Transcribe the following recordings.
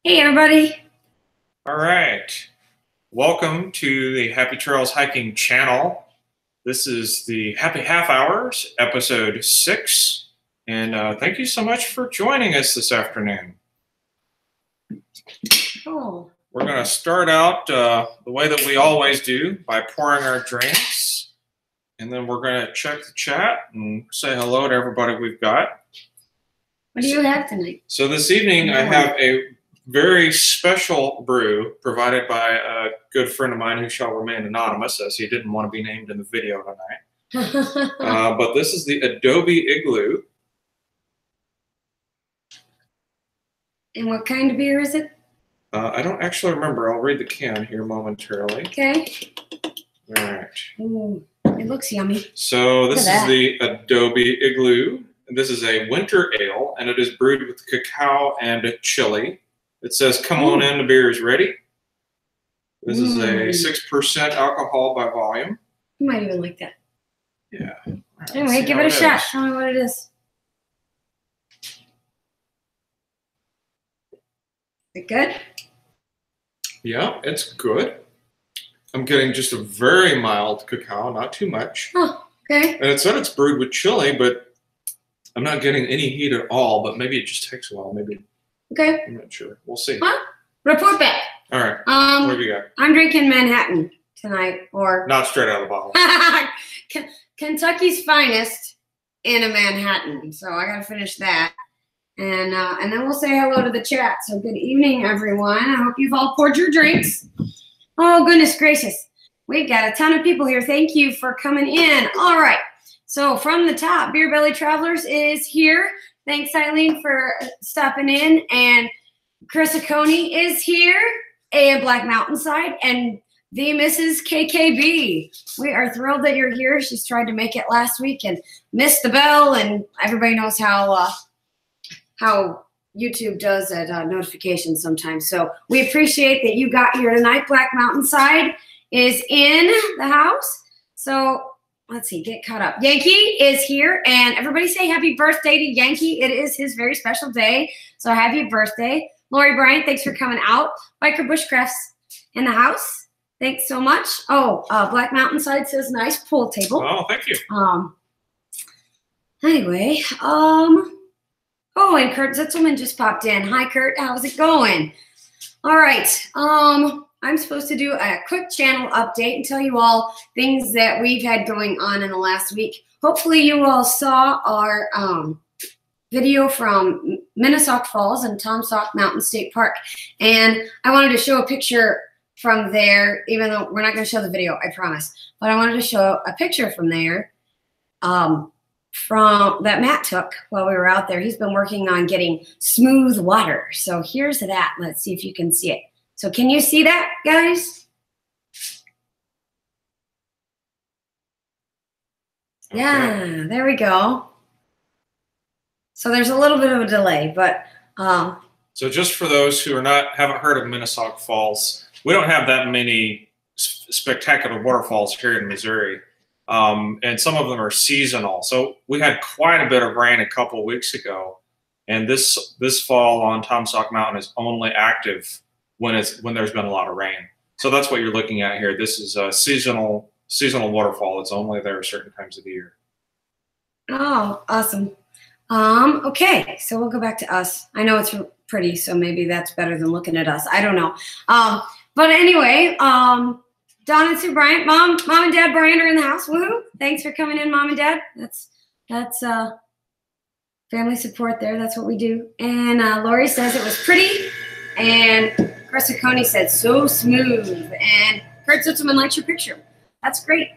Hey, everybody. All right. Welcome to the Happy Trails Hiking channel. This is the Happy Half Hours, episode 6. And thank you so much for joining us this afternoon. Oh. We're going to start out the way that we always do by pouring our drinks. And then we're going to check the chat and say hello to everybody we've got. What do you have tonight? So this evening I have a very special brew provided by a good friend of mine who shall remain anonymous, as he didn't want to be named in the video tonight. But this is the Adobe Igloo. And what kind of beer is it? I don't actually remember. I'll read the can here momentarily. Okay. All right. Ooh, it looks yummy. So this is the Adobe Igloo. This is a winter ale, and it is brewed with cacao and chili. It says, "Come on in, the beer is ready." This is a 6% alcohol by volume. You might even like that. Yeah. Right, anyway, give it a shot. Tell me what it is. Is it good? Yeah, it's good. I'm getting just a very mild cacao, not too much. Oh, okay. And it said it's brewed with chili, but I'm not getting any heat at all, but maybe it just takes a while. Maybe. Okay. I'm not sure. We'll see. Huh? Report back. All right. What have you got? I'm drinking Manhattan tonight, or not straight out of the bottle. Kentucky's finest in a Manhattan. So I got to finish that, and then we'll say hello to the chat. So good evening, everyone. I hope you've all poured your drinks. Oh goodness gracious, we've got a ton of people here. Thank you for coming in. All right. So from the top, Beer Belly Travelers is here. Thanks, Eileen, for stopping in. And Chris Aconi is here. And Black Mountainside. And the Mrs. KKB. We are thrilled that you're here. She's tried to make it last week and missed the bell. And everybody knows how YouTube does at notifications sometimes. So we appreciate that you got here tonight. Black Mountainside is in the house. So let's see, get caught up. Yankee is here, and everybody say happy birthday to Yankee. It is his very special day, so happy birthday. Lori Bryant, thanks for coming out. Biker Bushcrafts in the house. Thanks so much. Oh, Black Mountainside says nice pool table. Oh, thank you. Anyway, oh, and Kurt Zitzelman just popped in. Hi, Kurt. How's it going? All right. I'm supposed to do a quick channel update and tell you all things that we've had going on in the last week. Hopefully you all saw our video from Minnesauk Falls and Tom Sauk Mountain State Park. And I wanted to show a picture from there, even though we're not going to show the video, I promise. But I wanted to show a picture from there from that Matt took while we were out there. He's been working on getting smooth water. So here's that. Let's see if you can see it. So can you see that, guys? Okay. Yeah, there we go. So there's a little bit of a delay, but so just for those who haven't heard of Minnesauk Falls, we don't have that many spectacular waterfalls here in Missouri, and some of them are seasonal. So we had quite a bit of rain a couple of weeks ago, and this fall on Tom Sauk Mountain is only active when there's been a lot of rain. So that's what you're looking at here. This is a seasonal waterfall. It's only there certain times of the year. Oh, awesome. Okay, so we'll go back to us. I know it's pretty, so maybe that's better than looking at us. I don't know. But anyway, Don and Sue Bryant, Mom and Dad Bryant are in the house. Woohoo! Thanks for coming in, Mom and Dad. That's family support there. That's what we do. And Lori says it was pretty. And Chris Aconi said, so smooth. And Kurt Zitzelman likes your picture. That's great.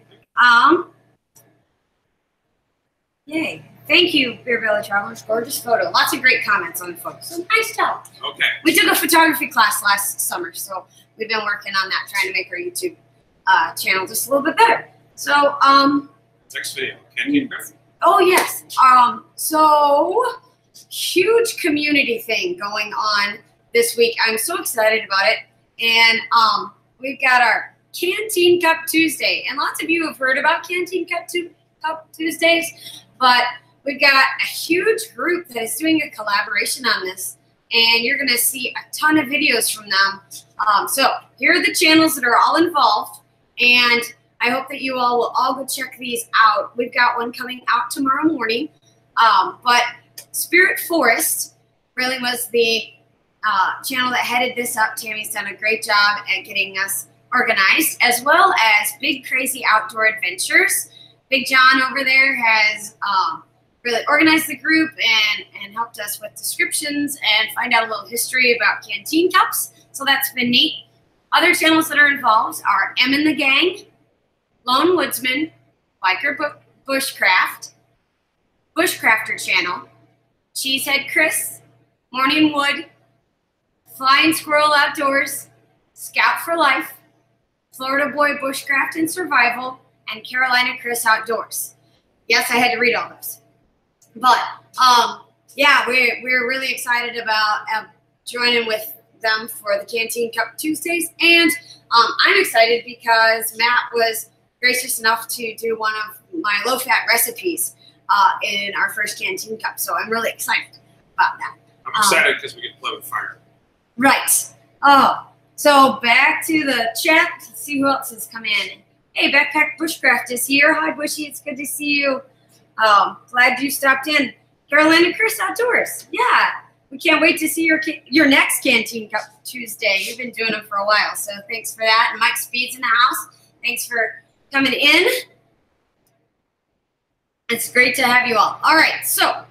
Yay. Thank you, Beer Belly Travelers. Gorgeous photo. Lots of great comments on the photo. So nice job. Okay. We took a photography class last summer, so we've been working on that, trying to make our YouTube channel just a little bit better. So, next video. Canteen Griffin. Oh, yes. So, huge community thing going on this week. I'm so excited about it. And we've got our Canteen Cup Tuesday. And lots of you have heard about Canteen Cup Tuesdays, but we've got a huge group that is doing a collaboration on this and you're going to see a ton of videos from them. So here are the channels that are all involved, and I hope that you all will all go check these out. We've got one coming out tomorrow morning, but Spirit Forest really was the channel that headed this up. Tammy's done a great job at getting us organized, as well as Big Crazy Outdoor Adventures. Big John over there has really organized the group and helped us with descriptions and find out a little history about canteen cups. So that's been neat. Other channels that are involved are M and the Gang, Lone Woodsman, Biker Bushcraft, Bushcrafter Channel, Cheesehead Chris, Morning Wood, Flying Squirrel Outdoors, Scout for Life, Florida Boy Bushcraft and Survival, and Carolina Chris Outdoors. Yes, I had to read all those. But, yeah, we're really excited about joining with them for the Canteen Cup Tuesdays. And I'm excited because Matt was gracious enough to do one of my low-fat recipes in our first Canteen Cup. So I'm really excited about that. I'm excited because we get to play with fire. Right. Oh, so back to the chat. Let's see who else has come in. Hey, Backpack Bushcraft is here. Hi, Bushy. It's good to see you. Glad you stopped in. Carolina Chris Outdoors. Yeah. We can't wait to see your next Canteen Cup Tuesday. You've been doing them for a while, so thanks for that. And Mike Speed's in the house. Thanks for coming in. It's great to have you all. All right, so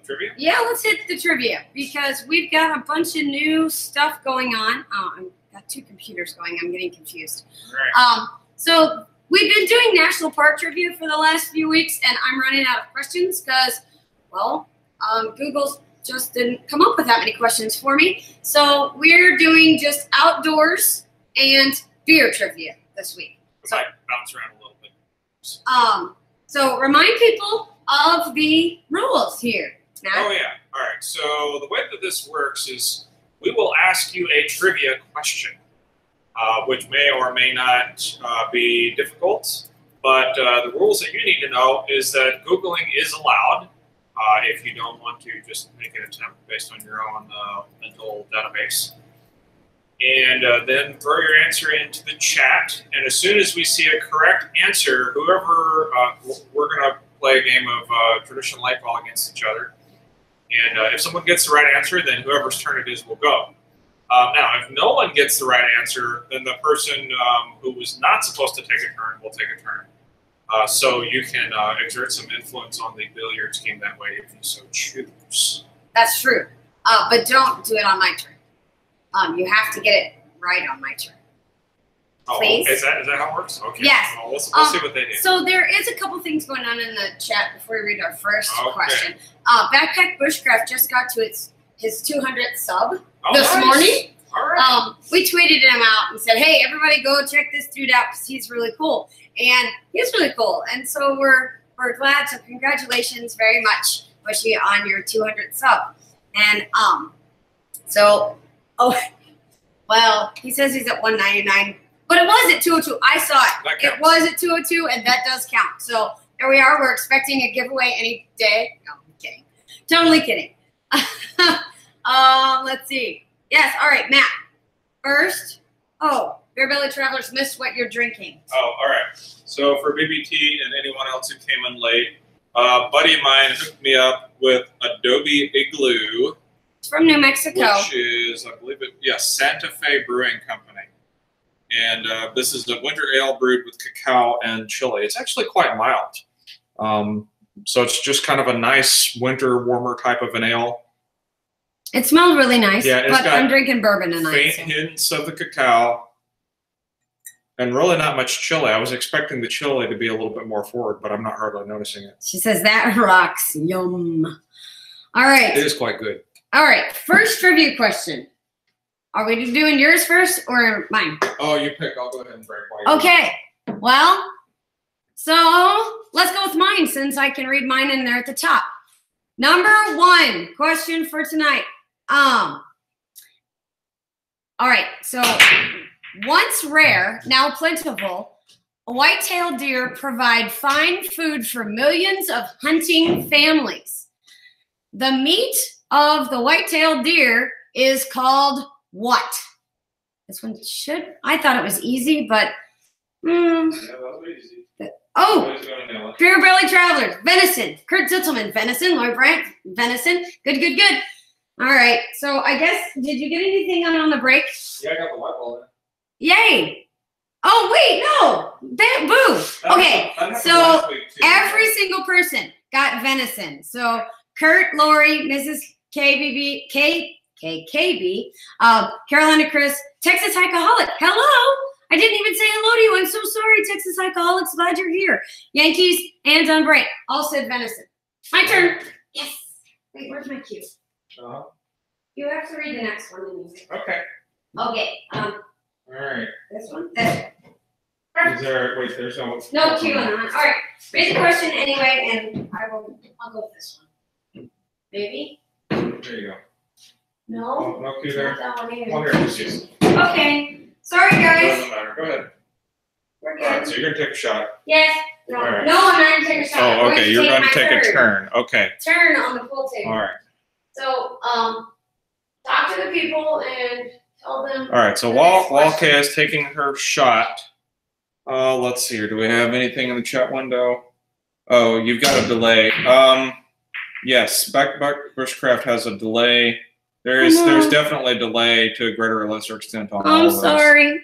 Trivia? Yeah, let's hit the trivia because we've got a bunch of new stuff going on. I've got two computers going. I'm getting confused. Right. So we've been doing national park trivia for the last few weeks, and I'm running out of questions because, well, Google just didn't come up with that many questions for me. So we're doing just outdoors and beer trivia this week. So I bounce around a little bit. So remind people of the rules here. Matt? Oh, yeah. All right. So the way that this works is we will ask you a trivia question, which may or may not be difficult. But the rules that you need to know is that Googling is allowed if you don't want to just make an attempt based on your own mental database. And then throw your answer into the chat. And as soon as we see a correct answer, whoever, we're going to play a game of traditional light ball against each other. And if someone gets the right answer, then whoever's turn it is will go. Now, if no one gets the right answer, then the person who was not supposed to take a turn will take a turn. So you can exert some influence on the billiards game that way if you so choose. That's true. But don't do it on my turn. You have to get it right on my turn. Please. Oh, is that how it works? Okay. Yes. Well, we'll see what they do. So there is a couple things going on in the chat before we read our first question. Backpack Bushcraft just got to his 200th sub this morning. All right. We tweeted him out and said, hey, everybody go check this dude out because he's really cool. And he's really cool. And so we're glad. So congratulations very much, Bushy, on your 200th sub. And well, he says he's at 199. But it was at 202. I saw it. It was at 202, and that does count. So there we are. We're expecting a giveaway any day. No, I'm kidding. Totally kidding. Let's see. Yes. All right, Matt. First. Oh, Beer Belly Travelers missed what you're drinking. Oh, all right. So for BBT and anyone else who came in late, a buddy of mine hooked me up with Adobe Igloo. It's from New Mexico. Which is, I believe Santa Fe Brewing Company. And this is a winter ale brewed with cacao and chili. It's actually quite mild. So it's just kind of a nice winter, warmer type of an ale. It smelled really nice, yeah, but I'm drinking bourbon tonight. Faint hints of the cacao and really not much chili. I was expecting the chili to be a little bit more forward, but I'm not hardly noticing it. She says, that rocks. Yum. All right. It is quite good. All right. First trivia question. Are we doing yours first or mine? Oh, you pick. I'll go ahead and break. Okay. Well, so let's go with mine since I can read mine in there at the top. Number one question for tonight. All right. So once rare, now plentiful, white-tailed deer provide fine food for millions of hunting families. The meat of the white-tailed deer is called what? This one should, I thought it was easy, but, Yeah, that was easy. oh, Beer Belly Travelers, venison. Kurt Zittelman, venison. Lloyd Bryant, venison. Good, good, good. All right, so I guess, did you get anything on the break? Yeah, I got the white ball in. Yay. Oh, wait, no. Boo. Okay, so every single person got venison. So Kurt, Lori, Mrs. KKB, Carolina Chris, Texas Hikeaholic. Hello. I didn't even say hello to you. I'm so sorry, Texas Hikeaholics. Glad you're here. Yankees and Don Bright all said venison. My turn. Yes. Wait, where's my cue? You have to read the next one. Okay. Okay. All right. This one. This one. Is there? Wait, there's no cue on that. All right. Read the question anyway, and I'll go with this one. Maybe. There you go. No. No cue there. Not that one either. Well, here, just use it. Okay. Sorry, guys. Doesn't matter. Go ahead. We're good. All right, so you're gonna take a shot. Yes. No. All right. No, I'm not gonna take a shot. Oh, okay. You're going to take a turn. Okay. Turn on the pool table. All right. So, talk to the people and tell them. All right. So while Kay is taking her shot, let's see here. Do we have anything in the chat window? Oh, you've got a delay. Yes, Bushcraft has a delay. There's definitely a delay to a greater or lesser extent on all I'm of those. sorry.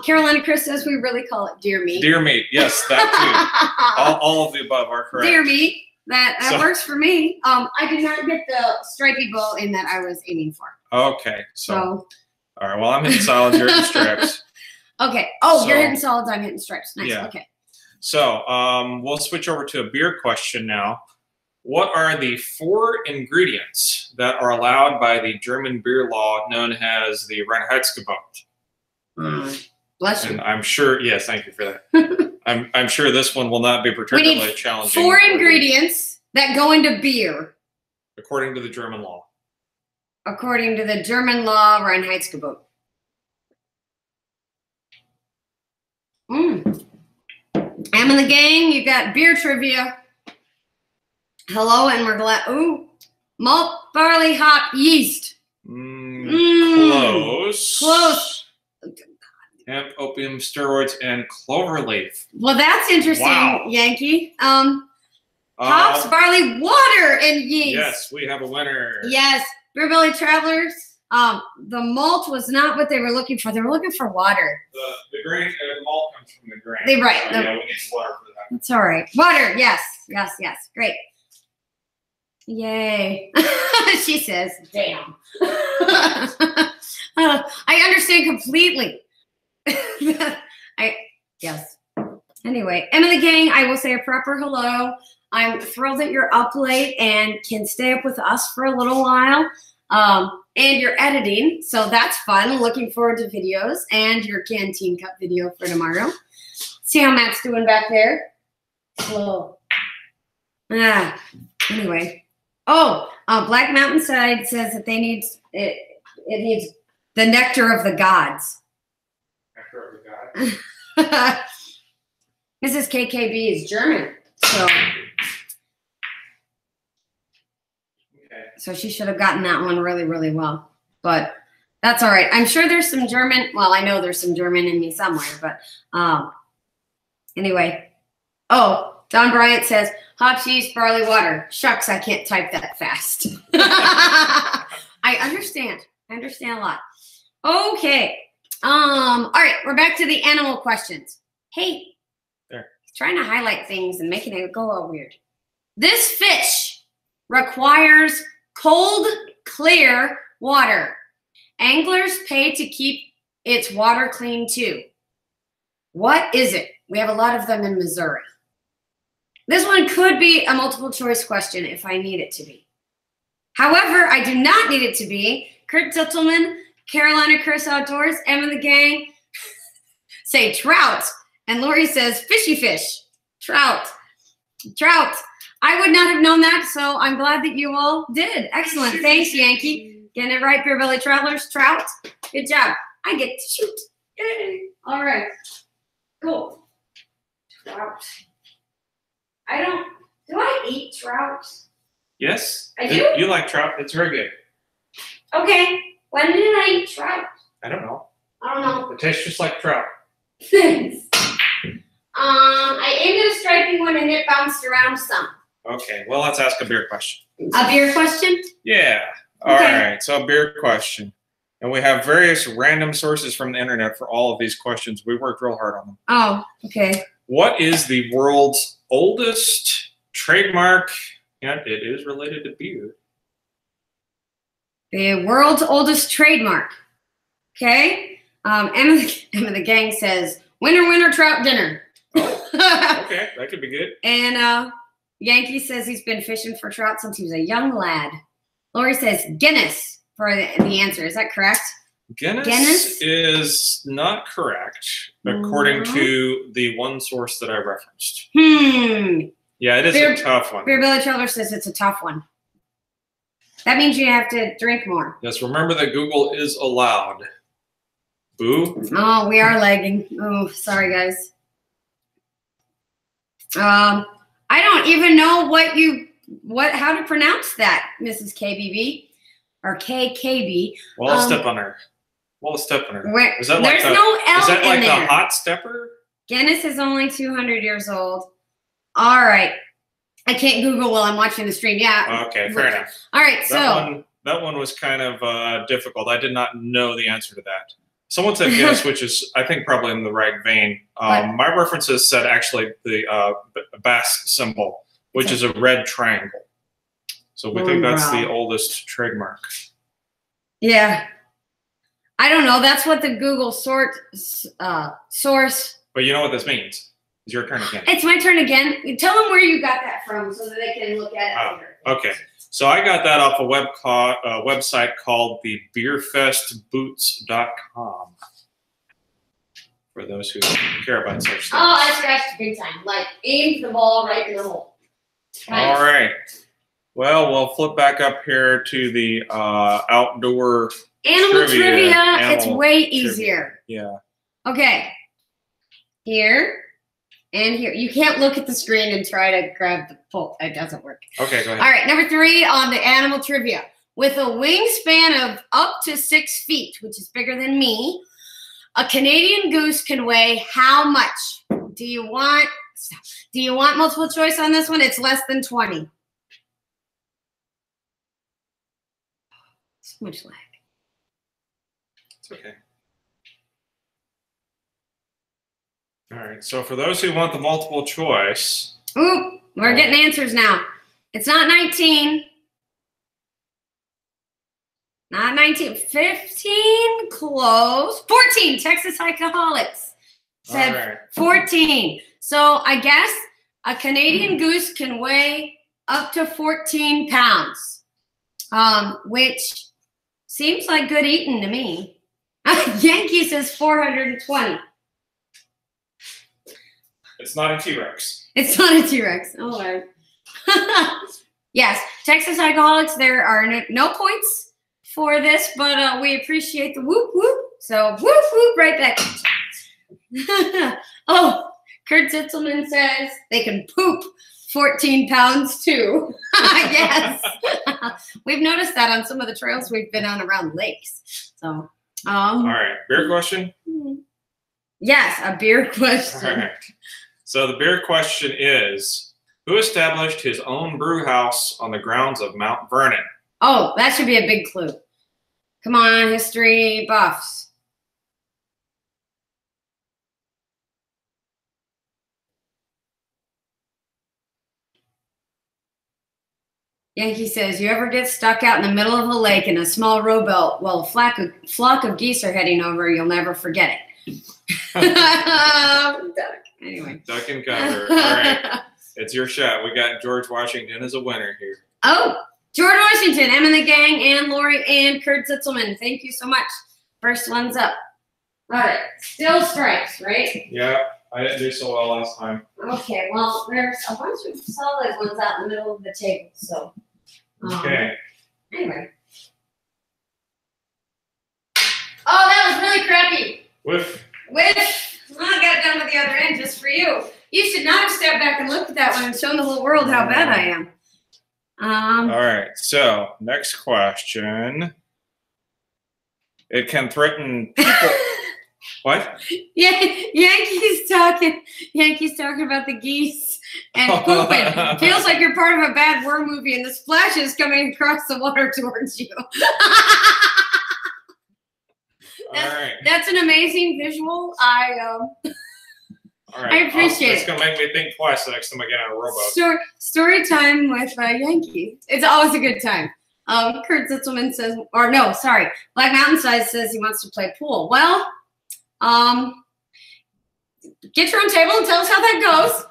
Carolina Chris says we really call it deer meat. Deer meat, yes, that too. all of the above are correct. Deer meat. That works for me. I did not get the stripy bow in that I was aiming for. Okay, so all right. Well, I'm hitting solids. You're hitting stripes. Okay. Oh, you're hitting solids. I'm hitting stripes. Nice. Yeah. Okay. So we'll switch over to a beer question now. What are the 4 ingredients that are allowed by the German beer law known as the Reinheitsgebot? Bless you. And I'm sure, yes, thank you for that. I'm sure this one will not be particularly challenging. 4 ingredients that go into beer. According to the German law. According to the German law, Reinheitsgebot. Am in the gang, you got beer trivia. Hello, and we're glad. Ooh, malt, barley, hop, yeast. Close. Close. Hemp, opium, steroids, and cloverleaf. Well, that's interesting, wow. Yankee. Hops, barley, water, and yeast. Yes, we have a winner. Yes, Beer Belly Travelers. The malt was not what they were looking for. They were looking for water. The grain, the malt comes from the grain. Right. So, yeah, we need water for that. That's all right. Water, yes. Great. Yay. She says, damn. I understand completely. Yes. Anyway, Emma the gang, I will say a proper hello. I'm thrilled that you're up late and can stay up with us for a little while. And you're editing, so that's fun. Looking forward to videos and your Canteen Cup video for tomorrow. See how Matt's doing back there? Slow. Anyway. Oh, Black Mountainside says that they need it needs the nectar of the gods. Nectar of the gods. Mrs. KKB is German, so so she should have gotten that one really, really well. But that's all right. I'm sure there's some German. Well, I know there's some German in me somewhere, but anyway. Oh, Don Bryant says, hops, yeast, barley, water. Shucks, I can't type that fast. I understand. I understand a lot. Okay. All right, we're back to the animal questions. Hey, there. He's trying to highlight things and making it go all weird. This fish requires cold, clear water. Anglers pay to keep its water clean too. What is it? We have a lot of them in Missouri. This one could be a multiple choice question if I need it to be. However, I do not need it to be. Kurt Tittelman, Carolina Chris Outdoors, Emma the gang say trout. And Lori says fishy fish. Trout. Trout. I would not have known that, so I'm glad that you all did. Excellent. Thanks, Yankee. Getting it right, Beer Belly Travelers. Trout. Good job. I get to shoot. Yay. All right. Cool. Trout. Do I eat trout? Yes? I do? You like trout? It's very good. Okay. When did I eat trout? I don't know. I don't know. It tastes just like trout. Thanks. I aimed at a striping one and it bounced around some. Okay, well, let's ask a beer question. A beer question? Yeah. All right, so a beer question. And we have various random sources from the internet for all of these questions. We worked real hard on them. Oh, okay. What is the world's oldest trademark? And it is related to beer. The world's oldest trademark. Okay. Emma the gang says, winner, winner, trout dinner. Oh, okay, that could be good. And Yankee says he's been fishing for trout since he was a young lad. Lori says Guinness for the answer. Is that correct? Guinness is not correct, according to the one source that I referenced. Yeah, it is a tough one. Beer Billy Trailer says it's a tough one. That means you have to drink more. Yes, remember that Google is allowed. Boo. Oh, we are lagging. Oh, sorry, guys. I don't even know how to pronounce that, Mrs. KBB or KKB. Well, let's step on her. Is that there's no L is that like there. the hot stepper? Guinness is only 200 years old. All right. I can't Google while I'm watching the stream. Yeah. Okay, fair enough. All right, that one was kind of difficult. I did not know the answer to that. Someone said Guinness, which is, I think, probably in the right vein. My references said actually the bass symbol, which is a red triangle. So we think that's the oldest trademark. Yeah. I don't know. That's what the Google source. But you know what this means. It's your turn again. It's my turn again. Tell them where you got that from so that they can look at it later. Okay. So I got that off a website called the beerfestboots.com. For those who care about such things. Oh, I scratched big time. Like, aimed the ball right in the hole. Nice. All right. Well, we'll flip back up here to the outdoor animal trivia. It's way easier. Yeah. Okay. Here. And here, you can't look at the screen and try to grab the pull. It doesn't work. Okay, go ahead. All right, number 3 on the animal trivia. With a wingspan of up to 6 feet, which is bigger than me, a Canadian goose can weigh how much? Do you want multiple choice on this one? It's less than 20. So much lag. It's okay. All right, so for those who want the multiple choice. Ooh, we're getting answers now. It's not 19. Not 19. 15, close. 14, Texas Alcoholics said 14. So I guess a Canadian goose can weigh up to 14 pounds, which seems like good eating to me. Yankee says 420. It's not a T-Rex. It's not a T-Rex. Oh, right. Yes, Texas Alcoholics, there are no points for this, but we appreciate the whoop whoop. So whoop whoop right back. Oh, Kurt Zitzelman says they can poop 14 pounds too. Yes. We've noticed that on some of the trails we've been on around lakes. So, all right, beer question? Yes, a beer question. All right. So the beer question is, who established his own brew house on the grounds of Mount Vernon? Oh, that should be a big clue. Come on, history buffs. Yankee says, you ever get stuck out in the middle of a lake in a small rowboat while a flock of geese are heading over, you'll never forget it. Anyway. Duck and cover. All right. It's your shot. We got George Washington as a winner here. Oh, George Washington, Em and the gang, and Lori and Kurt Zitzelman. Thank you so much. First one's up. All right. Still strikes, right? Yeah. I didn't do so well last time. Okay. Well, there's a bunch of solid ones out in the middle of the table. So. Okay. Anyway. Oh, that was really crappy. Whiff. Well, I got it done with the other end just for you. You should not have stepped back and looked at that one and shown the whole world how bad I am. All right. So next question. It can threaten people. What? Yeah, Yankees talking about the geese and pooping. Feels like you're part of a bad war movie and the splash is coming across the water towards you. That's an amazing visual. All right. I appreciate it. It's going to make me think twice the next time I get on a rowboat. Story time with Yankee. It's always a good time. Kurt Zitzelman says, or no, sorry. Black Mountainside says he wants to play pool. Well, get your own table and tell us how that goes.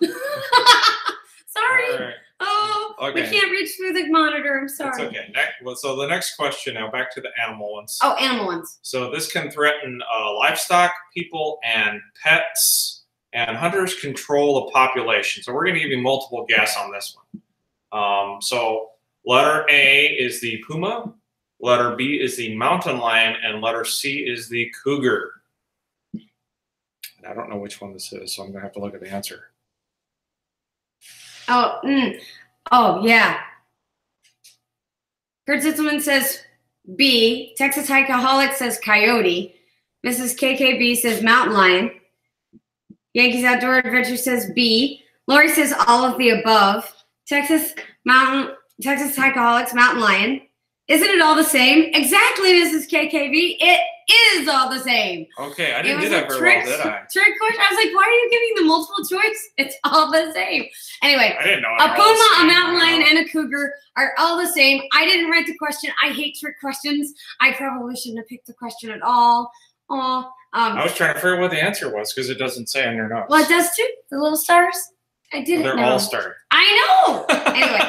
Sorry. Right. Oh, okay. We can't reach through the monitor. I'm sorry. It's okay. So the next question now, back to the animal ones. Oh, animal ones. So this can threaten livestock, people, and pets, and hunters control the population. So we're going to give you multiple guess on this one. So letter A is the puma, letter B is the mountain lion, and letter C is the cougar. And I don't know which one this is, so I'm going to have to look at the answer. Oh, yeah. Kurt Zitzelman says B. Texas Hikeaholic says coyote. Mrs. KKB says mountain lion. Yankees Outdoor Adventure says B. Lori says all of the above. Texas Hikeaholics, mountain lion. Isn't it all the same? Exactly, Mrs. KKB. It is all the same. Okay, I didn't do that very well, did I? Trick question. I was like, why are you giving the multiple choice? It's all the same. Anyway, I didn't know. A puma, a mountain lion, and a cougar are all the same. I didn't write the question. I hate trick questions. I probably shouldn't have picked the question at all. I was trying to figure out what the answer was because it doesn't say on your notes. Well, it does too. The little stars. I didn't know. They're all stars. I know. Anyway,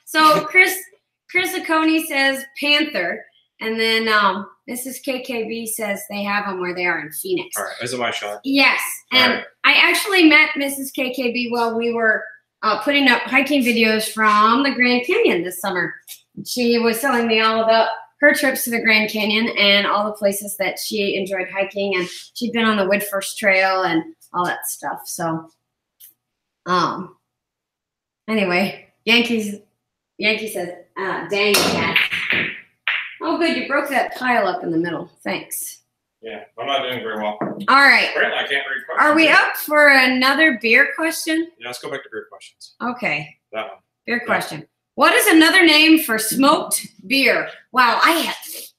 so Chris Acone says panther, and then Mrs. KKB says they have them where they are in Phoenix. All right, is it my shot? Yes, and I actually met Mrs. KKB while we were putting up hiking videos from the Grand Canyon this summer. She was telling me all about her trips to the Grand Canyon and all the places that she enjoyed hiking, and she'd been on the Woodfirst Trail and all that stuff. So, anyway, Yankee says, dang cat. Oh, good, you broke that pile up in the middle. Thanks. Yeah, I'm not doing very well. All right. Apparently, I can't read questions. Are we up for another beer question? Yeah, let's go back to beer questions. Okay. That one. Beer question. What is another name for smoked beer? Wow, that's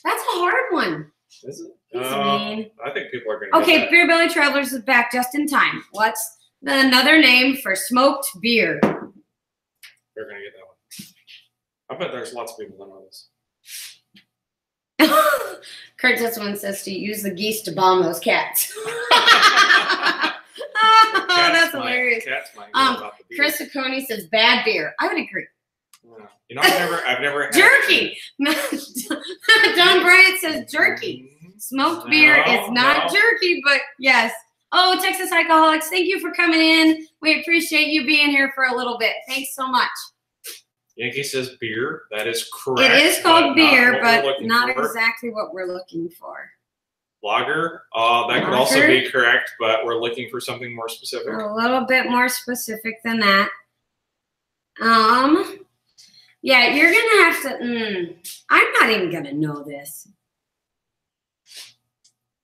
a hard one. Is it? Mean. I think people are going to Okay, Beer Belly Travelers is back just in time. What's another name for smoked beer? They're going to get that one. I bet there's lots of people that know this. Kurt Zitzelman says to use the geese to bomb those cats. That's hilarious. Chris Acone says bad beer. I would agree. You know, I've never had jerky. Don Bryant says jerky. Smoked beer is not jerky, but yes. Oh, Texas Hikeaholics, thank you for coming in. We appreciate you being here for a little bit. Thanks so much. Yankee says beer. That is correct. It is called beer, but not exactly what we're looking for. Lager. That could also be correct, but we're looking for something more specific. A little bit more specific than that. Yeah, you're gonna have to. I'm not even gonna know this.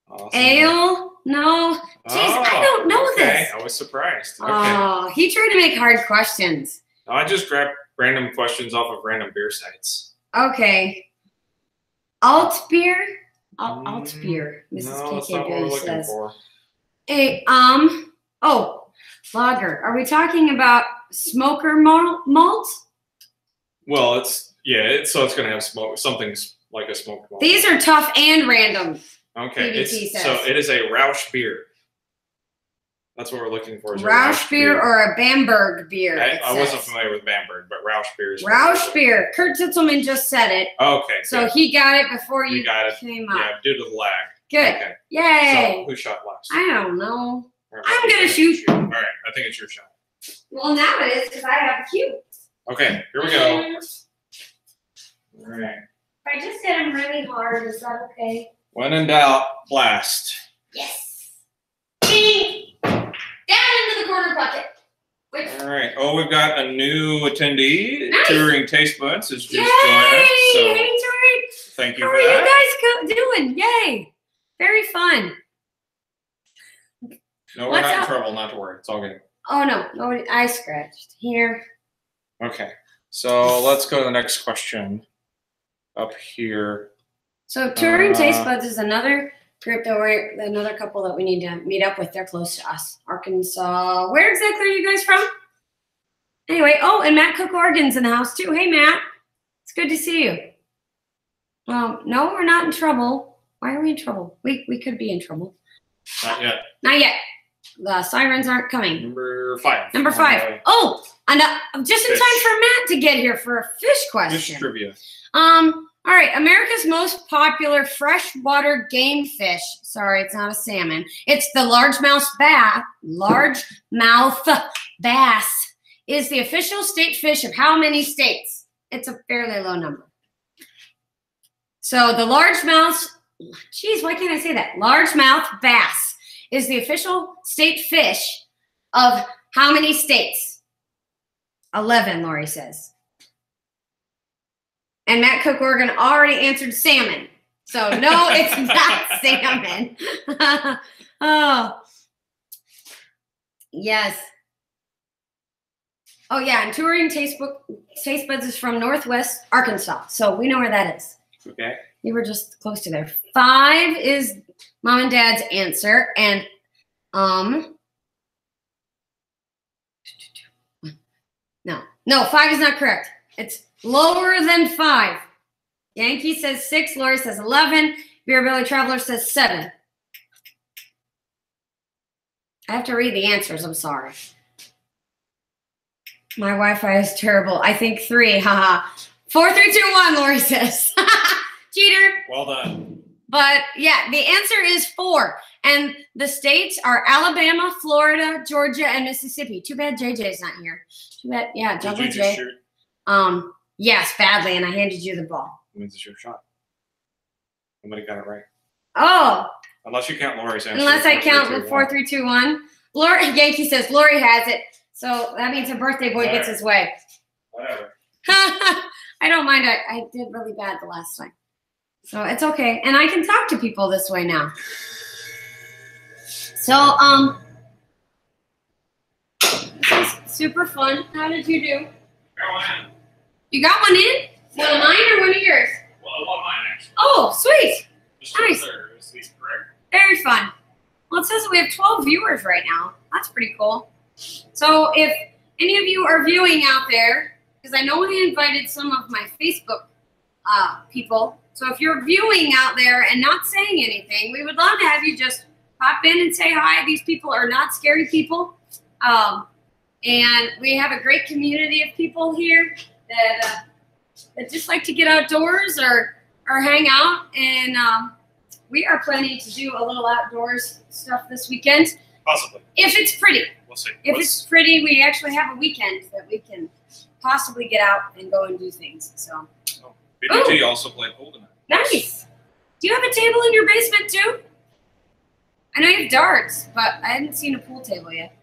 Awesome. Ale? No. Jeez, I don't know this. I was surprised. Okay. Oh, he tried to make hard questions. No, I just grabbed random questions off of random beer sites. Okay. Alt beer? Alt beer. Mrs. No, that's not what we're looking for. Hey, lager. Are we talking about smoker malt? Well, it's going to have something like a smoked malt. These are tough and random. Okay, so it is a Rausch beer. That's what we're looking for. Rausch beer or a Bamberg beer. I wasn't familiar with Bamberg, but Rausch beer is Rausch beer. Kurt Zitzelman just said it. Okay. So he got it before you came up. Yeah, due to the lag. Good. Okay. Yay. So who shot last? I don't know. I'm going to shoot. All right, I think it's your shot. Well, now it is because I have a cue. Okay, here we go. All right. If I just hit him really hard, is that okay? When in doubt, blast. Yes. Down into the corner bucket. All right. Oh, we've got a new attendee. Nice. Touring Taste Buds has just Yay! joined us. So Hey, Tori. thank you How for are that. you guys doing? Yay! Very fun. No, we're What's not in up? trouble. Not to worry. It's all good. Oh no, I scratched here. Okay. So let's go to the next question. Up here. So Touring Taste Buds is another group another couple that we need to meet up with. They're close to us. Arkansas. Where exactly are you guys from? Anyway, oh, and Matt Cook Oregon's in the house too. Hey, Matt. It's good to see you. No, we're not in trouble. Why are we in trouble? We could be in trouble. Not yet. Not yet. The sirens aren't coming. Number 5. Number 5. Oh, and just in Fish. time for Matt to get here for a fish question. Fish trivia. All right, America's most popular freshwater game fish. Sorry, it's not a salmon. It's the largemouth bass is the official state fish of how many states? It's a fairly low number. So the largemouth, geez, why can't I say that? Largemouth bass is the official state fish of how many states? 11, Lori says. And Matt Cook Oregon already answered salmon. So no, it's not salmon. Oh, yes. Oh yeah, and Touring Taste Buds is from Northwest Arkansas. So we know where that is. Okay. You were just close to there. 5 is Mom and Dad's answer. And no, 5 is not correct. It's lower than 5. Yankee says 6. Lori says 11. Beer Belly Traveler says 7. I have to read the answers. I'm sorry. My Wi-Fi is terrible. I think 3. Haha. 4, 3, 2, 1. Lori says. Cheater. Well done. But yeah, the answer is 4. And the states are Alabama, Florida, Georgia, and Mississippi. Too bad JJ's not here. Too bad. Yeah, Did Jungle you J. just shoot? Yes, badly, and I handed you the ball. It means it's your shot. Somebody got it right. Oh, Unless you count Lori's answer. unless I count with 4, 3, 2, 1. Lori Yankee says Lori has it, so that means a birthday boy gets his way. Whatever. I don't mind. I did really bad the last time, so it's okay, and I can talk to people this way now. So this is super fun. How did you do? Got one in. You got one in? One of mine or one of yours? Well, one of mine actually. Oh, sweet. Just Nice. there. It's the correct. Very fun. Well, it says that we have 12 viewers right now. That's pretty cool. So if any of you are viewing out there, because I know we invited some of my Facebook people. So if you're viewing out there and not saying anything, we would love to have you just pop in and say hi. These people are not scary people. And we have a great community of people here that just like to get outdoors or hang out. And we are planning to do a little outdoors stuff this weekend. Possibly. If it's pretty. We'll see. If it's pretty, we actually have a weekend that we can possibly get out and go and do things. So. BBT also played pool tonight. Nice. Do you have a table in your basement too? I know you have darts, but I hadn't seen a pool table yet.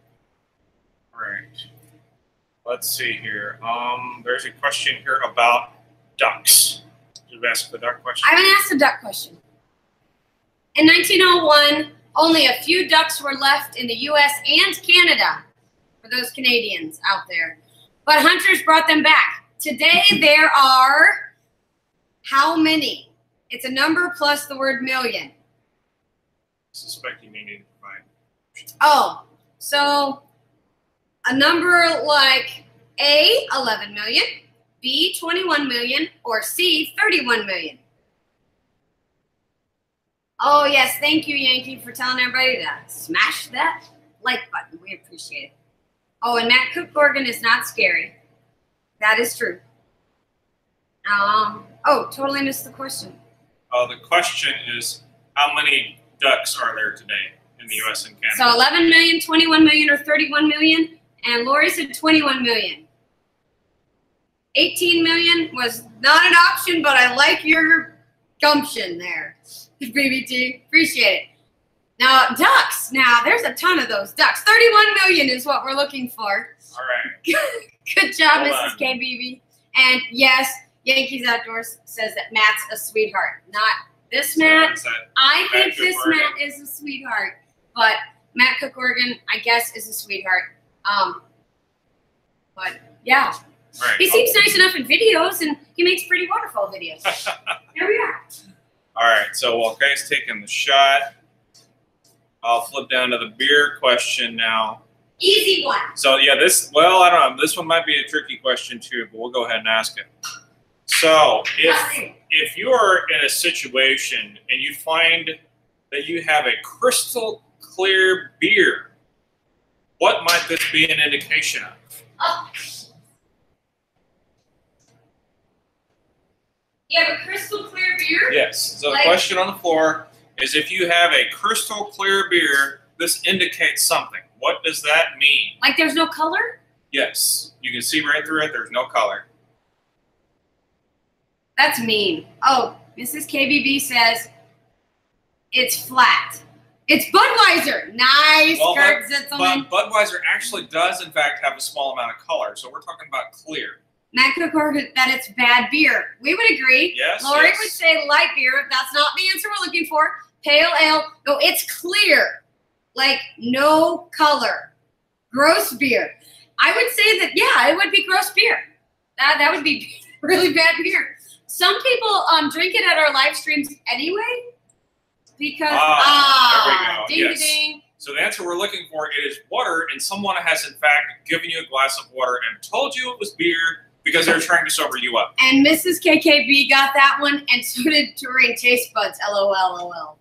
All right. Let's see here. There's a question here about ducks. Did you ask the duck question? I haven't asked a duck question. In 1901, only a few ducks were left in the U.S. and Canada, for those Canadians out there. But hunters brought them back. Today there are how many? It's a number plus the word million. I suspect you may need to provide. Oh, so a number like A, 11 million, B, 21 million, or C, 31 million. Oh, yes. Thank you, Yankee, for telling everybody to smash that like button. We appreciate it. Oh, and Matt Cook Oregon is not scary. That is true. Oh, totally missed the question. The question is, how many ducks are there today in the U.S. and Canada? So 11 million, 21 million, or 31 million. And Lori said 21 million. 18 million was not an option, but I like your gumption there, BBT. Appreciate it. Now, ducks. Now, there's a ton of those ducks. 31 million is what we're looking for. All right. Good job, Hold Mrs. on. KBB. And yes, Yankees Outdoors says that Matt's a sweetheart. Not this Matt. I think this Matt is a sweetheart. But Matt Cook Oregon, I guess, is a sweetheart. But yeah. Right. He seems nice enough in videos, and he makes pretty waterfall videos. Here we are. All right, so while Guy's taking the shot, I'll flip down to the beer question now. Easy one. So yeah, I don't know. This one might be a tricky question too, but we'll go ahead and ask it. So if you are in a situation and you find that you have a crystal clear beer, what might this be an indication of? Oh. You have a crystal clear beer? Yes. So the question on the floor is, if you have a crystal clear beer, this indicates something. What does that mean? Like there's no color? Yes. You can see right through it. There's no color. That's mean. Oh, Mrs. KBB says it's flat. It's Budweiser. Nice, Well, Kurt Zitzelman. but Budweiser actually does, in fact, have a small amount of color. So we're talking about clear. Matt Cook Oregon, that it's bad beer. We would agree. Yes. Lori yes. would say light beer. That's not the answer we're looking for. Pale ale. No, it's clear. Like no color. Gross beer. I would say that, yeah, it would be gross beer. That would be really bad beer. Some people drink it at our live streams anyway. Because, there we go. ding, Yes. ding. So the answer we're looking for is water, and someone has, in fact, given you a glass of water and told you it was beer because they're trying to sober you up. And Mrs. KKB got that one, and so did Touring Taste Buds. LOL.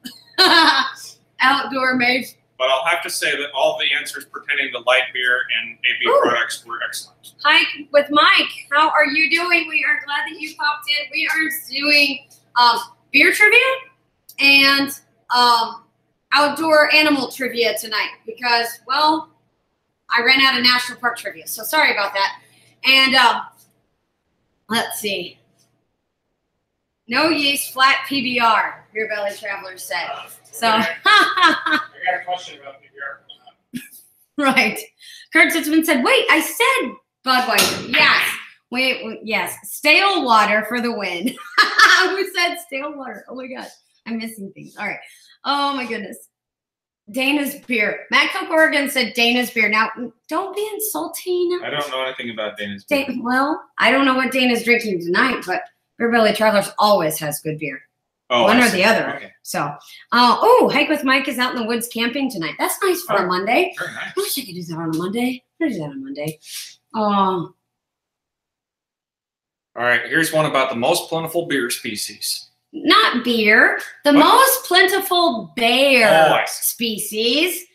Outdoor made. But I'll have to say that all the answers pertaining to light beer and AB products were excellent. Hi, with Mike. How are you doing? We are glad that you popped in. We are doing beer trivia and outdoor animal trivia tonight because, well, I ran out of national park trivia, so sorry about that. And let's see. No yeast, flat PBR, Beer Belly Travelers said. So, I got a question about PBR. right. Kurt Sitzman said, wait, I said Budweiser. Yes. Wait, yes. Stale water for the win. Who said stale water? Oh my gosh. I'm missing things. All right. Oh my goodness. Dana's beer. Matt Cook Oregon said Dana's beer. Now, don't be insulting. I don't know anything about Dana's beer. Well, I don't know what Dana's drinking tonight, but Beer Belly Travelers always has good beer. Oh, One or the other. Okay. So, Hike with Mike is out in the woods camping tonight. That's nice for a Monday. Very nice. I wish I could do that on a Monday. I do that on Monday. All right, here's one about the most plentiful beer species. Not beer. The What? most plentiful bear Oh, I see. species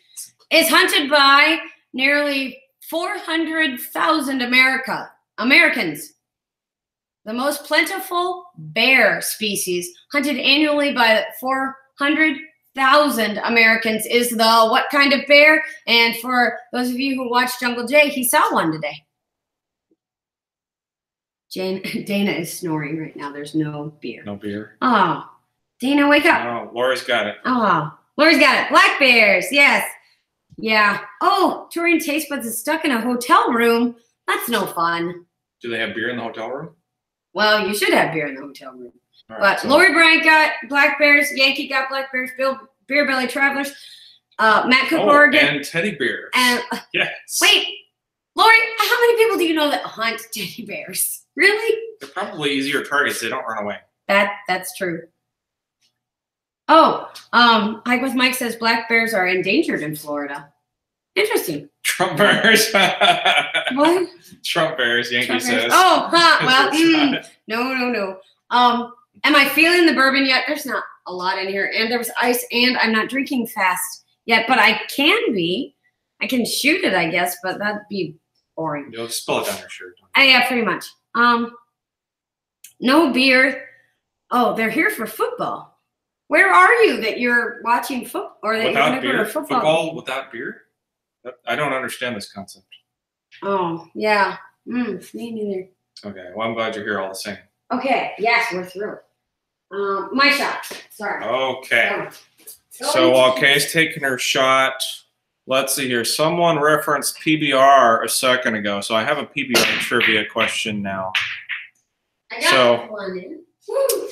is hunted by nearly 400,000 Americans. The most plentiful bear species hunted annually by 400,000 Americans is the what kind of bear? And for those of you who watched Jungle Jay, he saw one today. Dana is snoring right now. There's no beer. No beer. Oh, Dana, wake up. Oh, Laura's got it. Oh, Laura's got it. Black bears. Yes. Yeah. Oh, Touring Taste Buds is stuck in a hotel room. That's no fun. Do they have beer in the hotel room? Well, you should have beer in the hotel room. All But right, so- Lori Bryant got Black Bears. Yankee got Black Bears. Beer Belly Travelers. Matt Cook, Oregon. And teddy bears. And yes. wait, Lori, how many people do you know that hunt teddy bears? Really? They're probably easier targets. They don't run away. That's true. Oh, Hike with Mike says black bears are endangered in Florida. Interesting. Trump bears. What? Trump bears, Yankee Trump bears. says. Oh, huh. Well, It's no. Am I feeling the bourbon yet? There's not a lot in here. And there was ice, and I'm not drinking fast yet, but I can be. I can shoot it, I guess, but that'd be boring. You'll spill it down your shirt. Yeah, pretty much. No beer. Oh, they're here for football. Where are you that you're watching football? Or that you're Without going to go to beer? a football Football game? without beer? I don't understand this concept. Oh, yeah. Me neither. Okay, well, I'm glad you're here all the same. Okay, yes, we're through. My shot. Sorry. Okay. So while Kay's taking her shot, let's see here. Someone referenced PBR a second ago, so I have a PBR trivia question now. I got one in. Woo.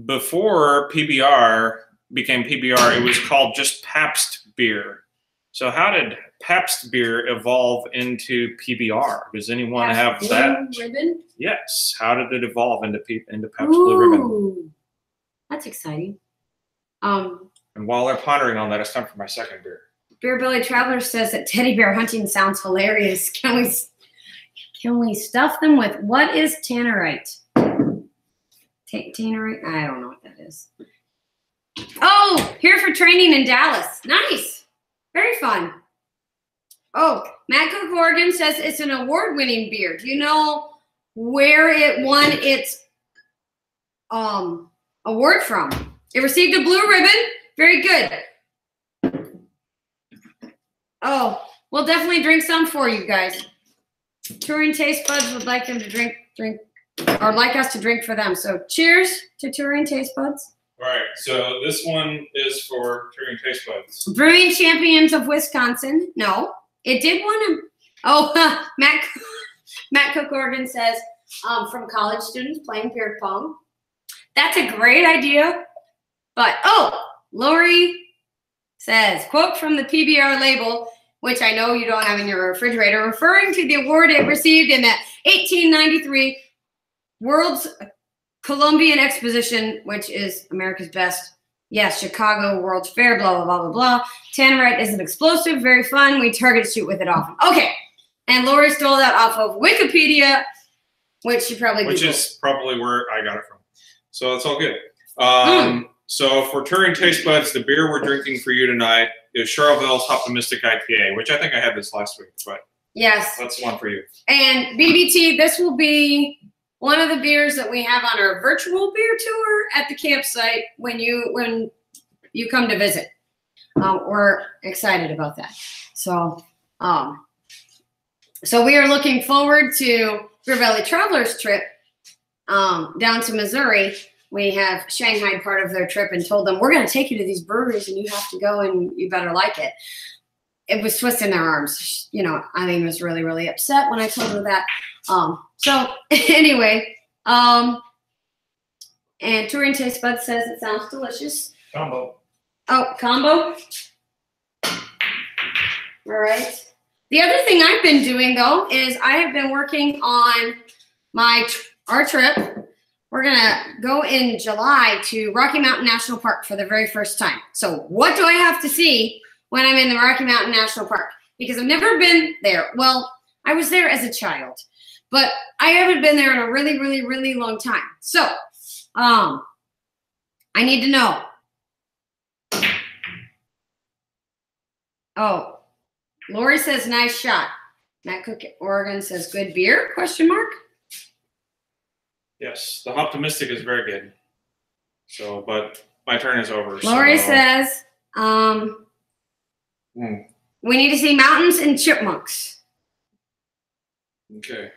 Before PBR became PBR, it was called just Pabst beer. So how did Pabst beer evolve into PBR? Does anyone have that? Blue Ribbon? Yes. How did it evolve into Pabst Blue Ribbon? That's exciting. And while they're pondering on that, it's time for my second beer. Beer Belly Traveler says that teddy bear hunting sounds hilarious. Can we stuff them with what is tannerite? Tannerite? I don't know what that is. Oh, here for training in Dallas. Nice. Very fun. Oh, Matt Cook Oregon says it's an award-winning beer. Do you know where it won its award from? It received a blue ribbon. Very good. Oh, we'll definitely drink some for you guys. Touring Taste Buds would like them to drink, or like us to drink for them. So cheers to Touring Taste Buds. All right, so this one is for Touring Taste Buds. Brewing Champions of Wisconsin. No, it did want to. Oh, Matt Cook Oregon says from college students playing beer pong. That's a great idea. But, Lori says, quote from the PBR label, which I know you don't have in your refrigerator, referring to the award it received in the 1893 World's Columbian Exposition, which is America's best. Yes, Chicago World's Fair, blah, blah, blah, blah, blah. Tannerite is an explosive, very fun. We target shoot with it often. Okay. And Lori stole that off of Wikipedia, which she probably Googled. Which is probably where I got it from. So it's all good. So for Touring Taste Buds, the beer we're drinking for you tonight is Charlevelle's Optimistic IPA, which I think I had this last week, but yes, that's one for you. And BBT, this will be one of the beers that we have on our virtual beer tour at the campsite when you come to visit. We're excited about that. So we are looking forward to Beer Valley Travelers trip down to Missouri. We have Shanghai part of their trip and told them, we're going to take you to these breweries and you have to go and you better like it. It was twisting their arms. You know, Eileen was really, really upset when I told her that. So anyway, and Touring Taste Bud says it sounds delicious. Combo. Oh, combo? All right. The other thing I've been doing, though, is I have been working on our trip. We're going to go in July to Rocky Mountain National Park for the very first time. So what do I have to see when I'm in the Rocky Mountain National Park? Because I've never been there. Well, I was there as a child, but I haven't been there in a really, really, really long time. So I need to know. Oh, Lori says, nice shot. Matt Cook, Oregon says, good beer, question mark. Yes, the Optimistic is very good. So, but my turn is over. Lori says, we need to see mountains and chipmunks. Okay.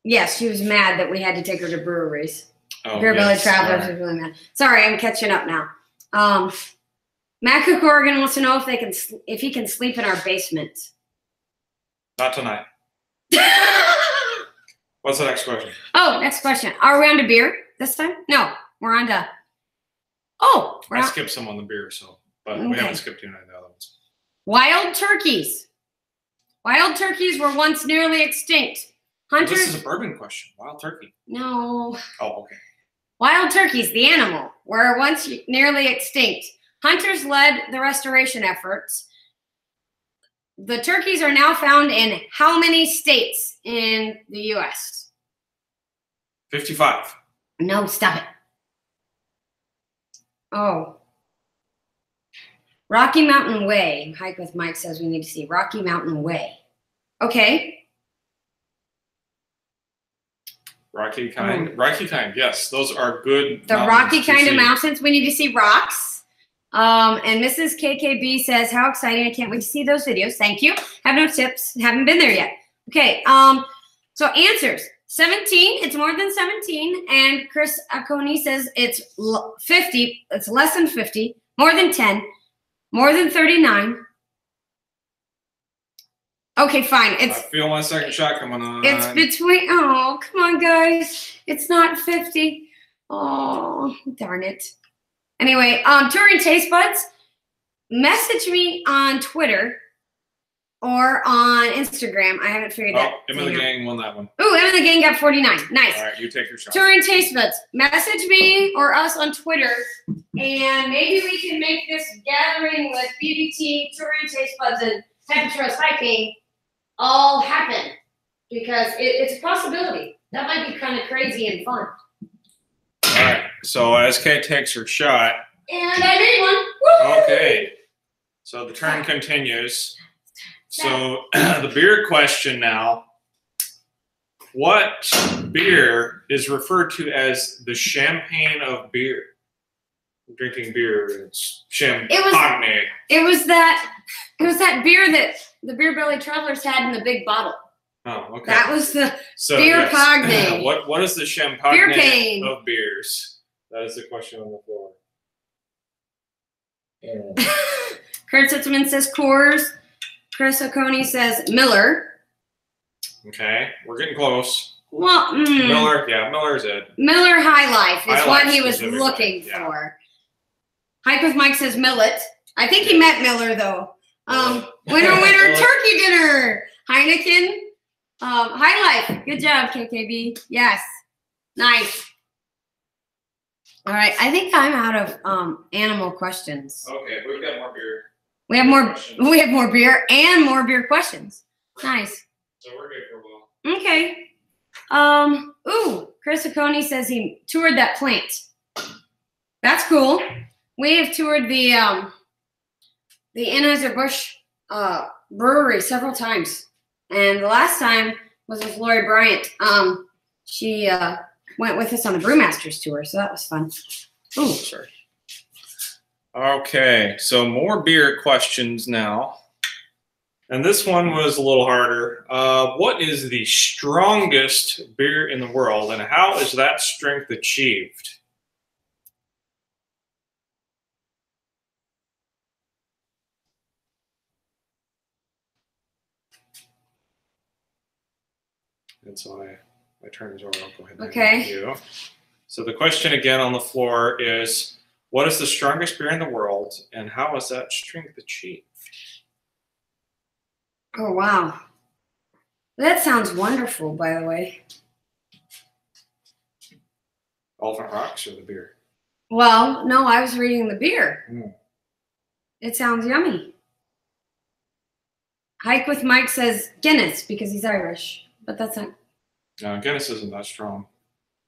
Yes, she was mad that we had to take her to breweries. Oh, Beer Belly yes, Travelers was really mad. Sorry, I'm catching up now. Matt Cook Oregon wants to know if he can sleep in our basement. Not tonight. What's the next question? Oh, next question. Are we on to beer this time? No, we're on to. Oh, I skipped some on the beer, but we haven't skipped any of the other ones. Wild turkeys. Wild turkeys were once nearly extinct. Hunters. Well, this is a bourbon question. Wild turkey. No. Oh, okay. Wild turkeys, the animal, were once nearly extinct. Hunters led the restoration efforts. The turkeys are now found in how many states in the U.S.? 55. No, stop it. Oh. Rocky Mountain Way. Hike with Mike says we need to see Rocky Mountain Way. Okay. Rocky kind. Rocky kind, yes. Those are good. The rocky kind of mountains. We need to see rocks. And Mrs. KKB says, how exciting. I can't wait to see those videos. Thank you. Have no tips. Haven't been there yet. Okay. So answers. 17. It's more than 17. And Chris Aconi says it's 50. It's less than 50. More than 10. More than 39. Okay, fine. I feel my second shot coming on. It's between. Oh, come on, guys. It's not 50. Oh, darn it. Anyway, touring taste buds. Message me on Twitter or on Instagram. I haven't figured that. Emma the Gang won that one. Ooh, Emma the Gang got 49. Nice. All right, you take your shot. Touring taste buds. Message me or us on Twitter, and maybe we can make this gathering with BBT, touring taste buds, and temperatureless hiking all happen, because it's a possibility. That might be kind of crazy and fun. All right. So as Kate takes her shot. And I made one. Woo! Okay. So the turn continues. So the beer question now. What beer is referred to as the champagne of beer? Drinking beer, it's champagne. It was that beer that the Beer Belly Travelers had in the big bottle. Oh, okay. That was the beer Pagne. What is the champagne of beers? That is the question on the floor. Kurt Sitzman says Coors. Chris Oconi says Miller. Okay, we're getting close. Well, Miller, yeah, Miller's it. Miller High Life is High what Life he was looking for. Hike with Mike says Millet. I think he meant Miller though. Winner, turkey dinner. Heineken. High Life. Good job, KKB. Yes. Nice. All right. I think I'm out of animal questions. Okay, we've got more beer. We have more beer and more beer questions. Nice. So we're good for a while. Okay. Ooh, Chris Oconi says he toured that plant. That's cool. We have toured the Anheuser-Busch brewery several times. And the last time was with Lori Bryant. She went with us on the Brewmasters tour, so that was fun. Ooh, sorry. Okay, so more beer questions now. And this one was a little harder. What is the strongest beer in the world, and how is that strength achieved? And so my turn is over. I'll go ahead and hand you. So the question again on the floor is, what is the strongest beer in the world, and how is that strength achieved? Oh, wow. That sounds wonderful, by the way. Elephant Rocks or the beer? Well, no, I was reading the beer. It sounds yummy. Hike with Mike says Guinness because he's Irish, but that's not. No, Guinness isn't that strong.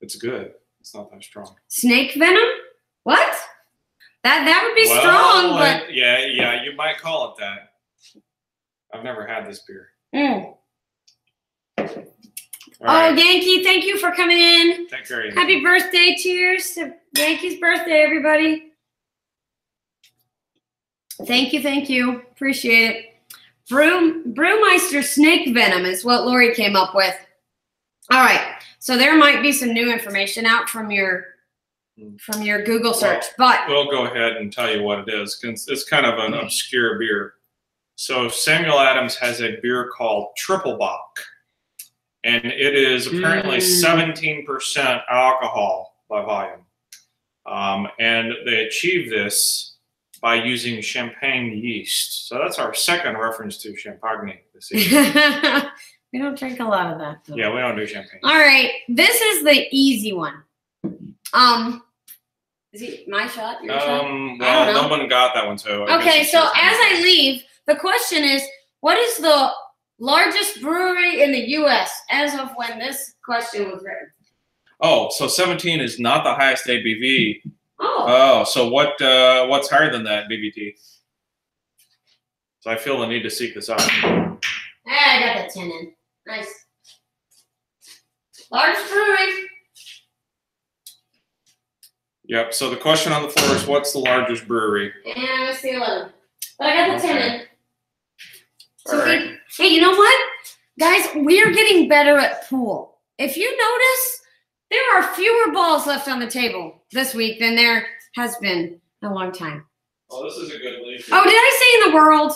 It's good. It's not that strong. Snake venom? What? That would be strong, but yeah, you might call it that. I've never had this beer. Right. Yankee, thank you for coming in. Take care, Yankee. Happy birthday. Cheers to Yankee's birthday, everybody. Thank you. Appreciate it. Brewmeister snake venom is what Lori came up with. All right. So there might be some new information out from your Google search, but we'll go ahead and tell you what it is, because it's kind of an obscure beer. So Samuel Adams has a beer called Triple Bock, and it is apparently 17% alcohol by volume. And they achieve this by using champagne yeast. So that's our second reference to champagne this evening. We don't drink a lot of that, though. Yeah, we don't do champagne. All right, this is the easy one. Is it my shot? Your shot? Well, no one got that one, so. Okay, so as I leave, the question is, what is the largest brewery in the U.S. as of when this question was written? Oh, so 17 is not the highest ABV. Oh, so what's higher than that, BBT? So I feel the need to seek this out. I got the 10 in. Nice. Largest brewery. Yep, so the question on the floor is, what's the largest brewery? And I'm going to say 11. But I got the 10 in. So All right. hey, you know what? Guys, we're getting better at pool. if you notice, there are fewer balls left on the table this week than there has been in a long time. Oh, this is a good lead. Oh, did I say in the world?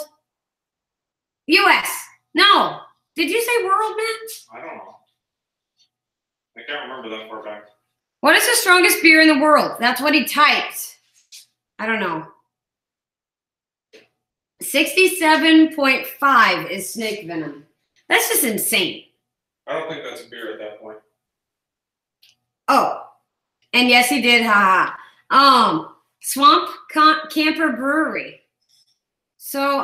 U.S. No. Did you say world, Matt? I don't know. I can't remember that far back. What is the strongest beer in the world? That's what he typed. I don't know. 67.5 is snake venom. That's just insane. I don't think that's a beer at that point. Oh, and yes, he did. Swamp Camper Brewery. So,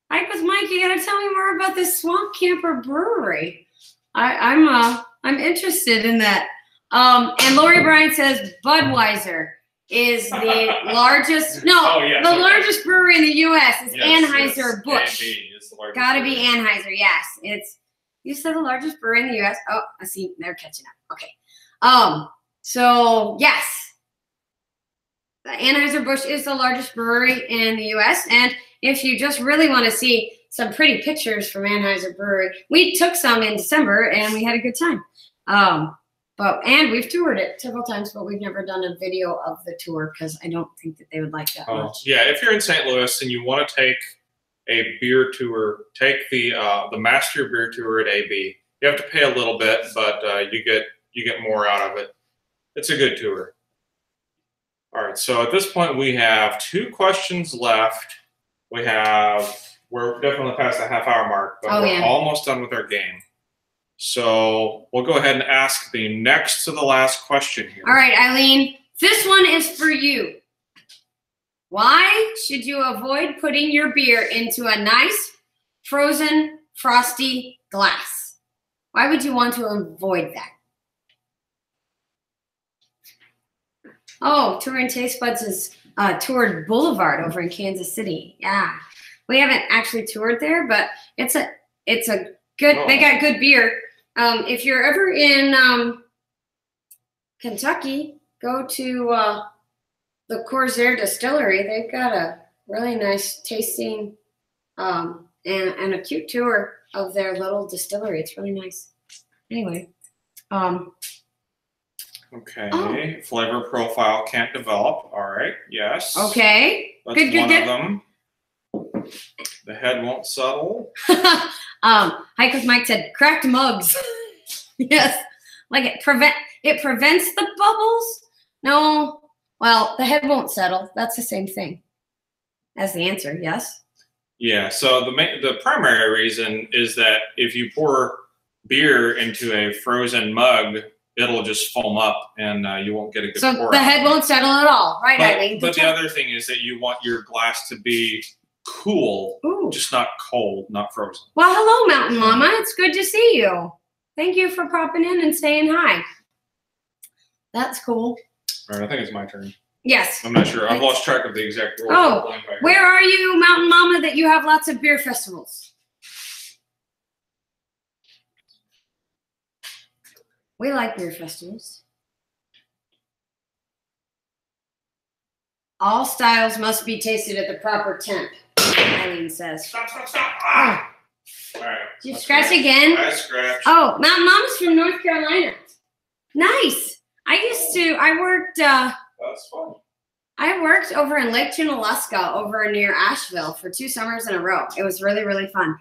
Mike with Mike, you gotta tell me more about this Swamp Camper Brewery. I'm interested in that. And Lori Bryant says Budweiser is the largest. No, the largest brewery in the U.S. is Anheuser-Busch. Gotta be Anheuser. Yes, you said the largest brewery in the U.S. Oh, I see. They're catching up. Okay. So yes, the Anheuser-Busch is the largest brewery in the U.S. And if you just really want to see some pretty pictures from Anheuser Brewery, we took some in December and we had a good time. And we've toured it several times, but we've never done a video of the tour because I don't think that they would like that much. Yeah, if you're in St. Louis and you want to take a beer tour, take the Master Beer Tour at AB. You have to pay a little bit, but you get more out of it. It's a good tour. All right, so at this point we have 2 questions left. We're definitely past the half-hour mark, but we're almost done with our game. So we'll go ahead and ask the next to the last question here. All right, Eileen, this one is for you. Why should you avoid putting your beer into a nice, frozen, frosty glass? Why would you want to avoid that? Oh, Touring Taste Buds is toured Boulevard over in Kansas City. Yeah, we haven't actually toured there, but it's a good. They got good beer. If you're ever in Kentucky, go to the Corsair Distillery. They've got a really nice tasting and a cute tour of their little distillery. It's really nice. Anyway. Okay. Flavor profile can't develop. All right. Yes. Okay. That's one of them. The head won't settle. Hike with Mike said cracked mugs. Yes. Like it prevents the bubbles. No. Well, the head won't settle. That's the same thing as the answer. Yes. Yeah. So the primary reason is that if you pour beer into a frozen mug, it'll just foam up and you won't get a good pour. So the head won't settle at all, right, Eileen? But the other thing is that you want your glass to be cool, just not cold, not frozen. Well, hello, Mountain Mama. It's good to see you. Thank you for popping in and saying hi. That's cool. All right, I think it's my turn. Yes. I'm not sure. I've lost track of the exact rules. Oh, where are you, Mountain Mama, that you have lots of beer festivals? We like beer festivals. All styles must be tasted at the proper temp, Eileen says. Stop. Oh. All right. Did you scratch again? I scratched. Oh, Mountain Mama's from North Carolina. Nice. That's fun. I worked over in Lake Junaluska over near Asheville for 2 summers in a row. It was really, really fun.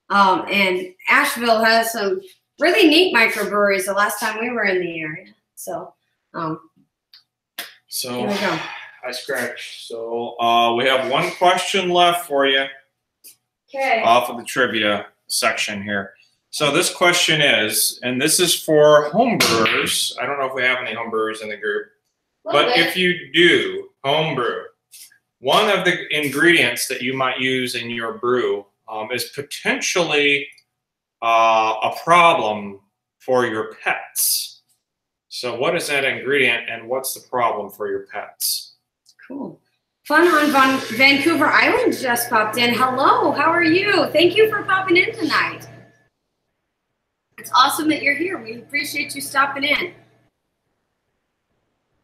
And Asheville has some really neat microbreweries the last time we were in the area. So here we go. I scratched. So we have 1 question left for you. Okay. Off of the trivia section here. So this question is, and this is for homebrewers. I don't know if we have any homebrewers in the group, but if you do homebrew, one of the ingredients that you might use in your brew is potentially a problem for your pets. So what is that ingredient and what's the problem for your pets? Cool. Fun on Vancouver Island just popped in. Hello, how are you? Thank you for popping in tonight. It's awesome that you're here. We appreciate you stopping in.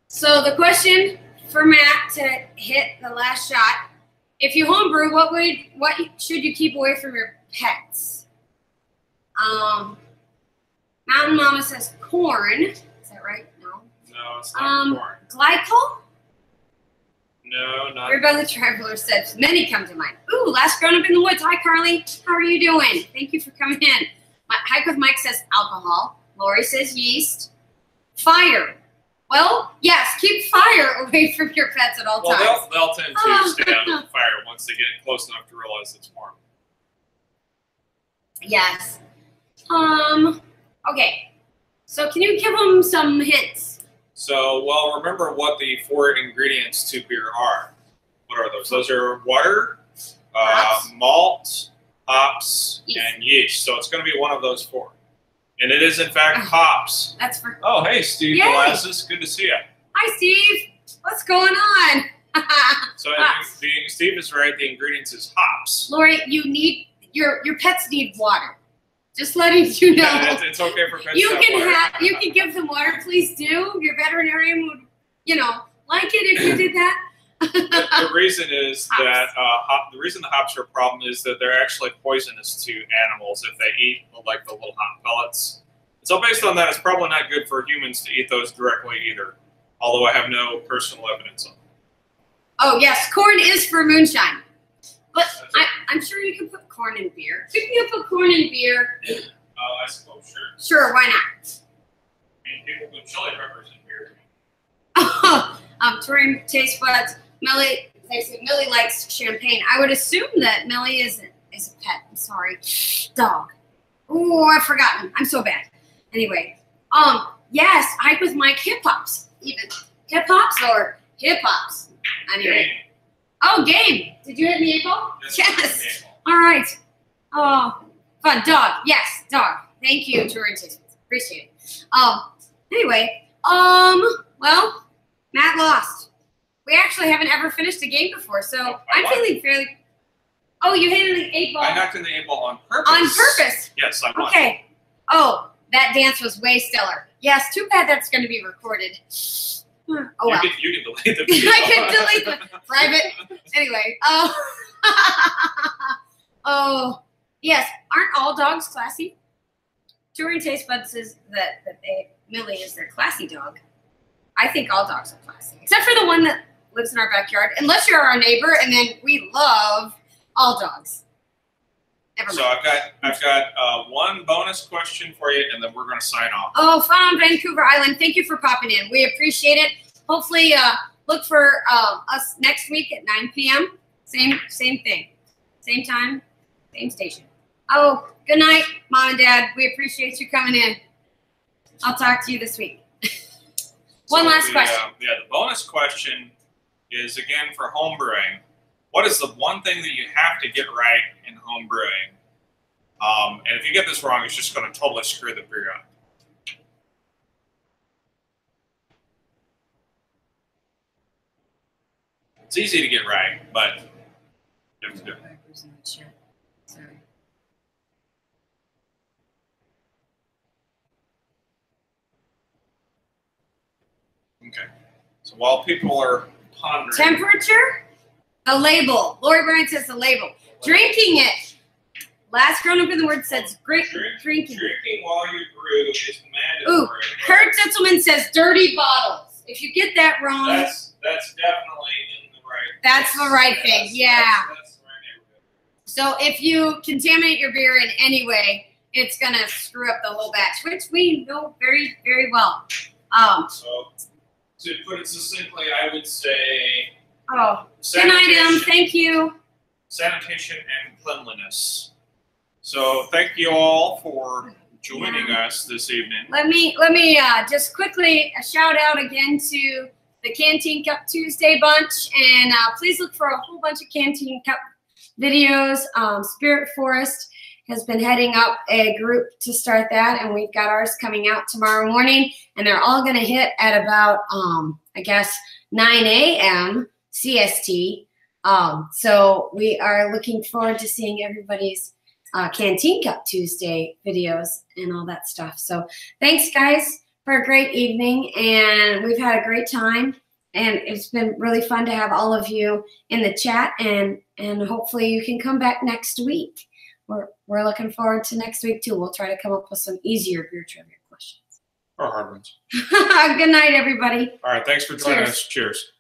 So the question for Matt to hit the last shot, if you homebrew, what should you keep away from your pets? Mountain Mama says corn. Is that right? No. No, it's not corn. Glycol? No, not. Everybody the Traveler says many come to mind. Ooh, last grown up in the woods. Hi, Carly. How are you doing? Thank you for coming in. Hike with Mike says alcohol. Lori says yeast. Fire. Well, yes, keep fire away from your pets at all times. Well, they'll tend to stay out of the fire once they get close enough to realize it's warm. Yes. Okay. So can you give them some hints? So, well, remember what the 4 ingredients to beer are. What are those? Those are water, malt, hops, and yeast. So it's going to be one of those 4. And it is, in fact, hops. That's for... Oh, hey, Steve Glasses. Good to see you. Hi, Steve. What's going on? So Steve is right. The ingredients is hops. Lori, you need... Your pets need water. Just letting you know. Yeah, it's okay for pets you to have water. You can give them water. Please do. Your veterinarian would, like it if you did that. The reason is that the reason the hops are a problem is that they're actually poisonous to animals if they eat like the little hop pellets. So based on that, it's probably not good for humans to eat those directly either. Although I have no personal evidence on it. Oh yes, corn is for moonshine, but I'm sure you can put corn in beer. Could you put corn in beer? I suppose, sure. Sure, why not? I mean, people put chili peppers in beer. Torian taste buds. Millie, they say Millie likes champagne. I would assume that Millie is a pet. I'm sorry. Dog. Oh, I've forgotten. I'm so bad. Anyway, yes, hike with Mike hip hops. Even hip hops or hip hops. Anyway. Game. Oh, game. Did you hit the 8 ball? Yes. All right. Oh, fun. Dog. Yes, dog. Thank you, Torian taste buds. Appreciate it. Anyway, well, Matt lost. We actually haven't ever finished a game before, so I'm feeling fairly... Oh, you hit the 8 ball. I knocked in the 8 ball on purpose. On purpose? Yes, I won. Okay. Oh, that dance was way stellar. Yes, too bad that's going to be recorded. Oh, well. You can delete the video. I can delete the private. Anyway. Oh, yes. Aren't all dogs classy? Torian Taste Bud says that Millie is their classy dog. I think all dogs are classy, except for the one that lives in our backyard. Unless you're our neighbor, and then we love all dogs. Never mind. So I've got one bonus question for you, and then we're going to sign off. Oh, fun on Vancouver Island. Thank you for popping in. We appreciate it. Hopefully, look for us next week at 9 p.m. Same thing. Same time, same station. Oh, good night, Mom and Dad. We appreciate you coming in. I'll talk to you this week. One last question. The bonus question is, again, for home brewing. What is the one thing that you have to get right in home brewing? And if you get this wrong, it's just going to totally screw the beer up. It's easy to get right, but you have to do it. Sorry. Okay. So while people are pondering. Temperature? The label. Lori Bryant says the label. Drinking it. Last grown up in the word says drinking. Drinking while you brew is mandatory. Ooh, Kurt Zitzelman says dirty bottles. If you get that wrong. That's definitely in the right. That's the right thing. Yeah. That's the right neighborhood. So if you contaminate your beer in any way, it's going to screw up the whole batch, which we know very, very well. So to put it succinctly, I would say. Oh, good night, Em. Thank you. Sanitation and cleanliness. So thank you all for joining us this evening. Let me just quickly a shout out again to the Canteen Cup Tuesday bunch, and please look for a whole bunch of Canteen Cup videos. Spirit Forest has been heading up a group to start that, and we've got ours coming out tomorrow morning, and they're all going to hit at about I guess 9 a.m. CST. So we are looking forward to seeing everybody's Canteen Cup Tuesday videos and all that stuff. So thanks, guys, for a great evening, and we've had a great time, and it's been really fun to have all of you in the chat, and hopefully you can come back next week. we're looking forward to next week too. We'll try to come up with some easier beer trivia questions. Or hard ones. Good night, everybody. All right. Thanks for joining us. Cheers.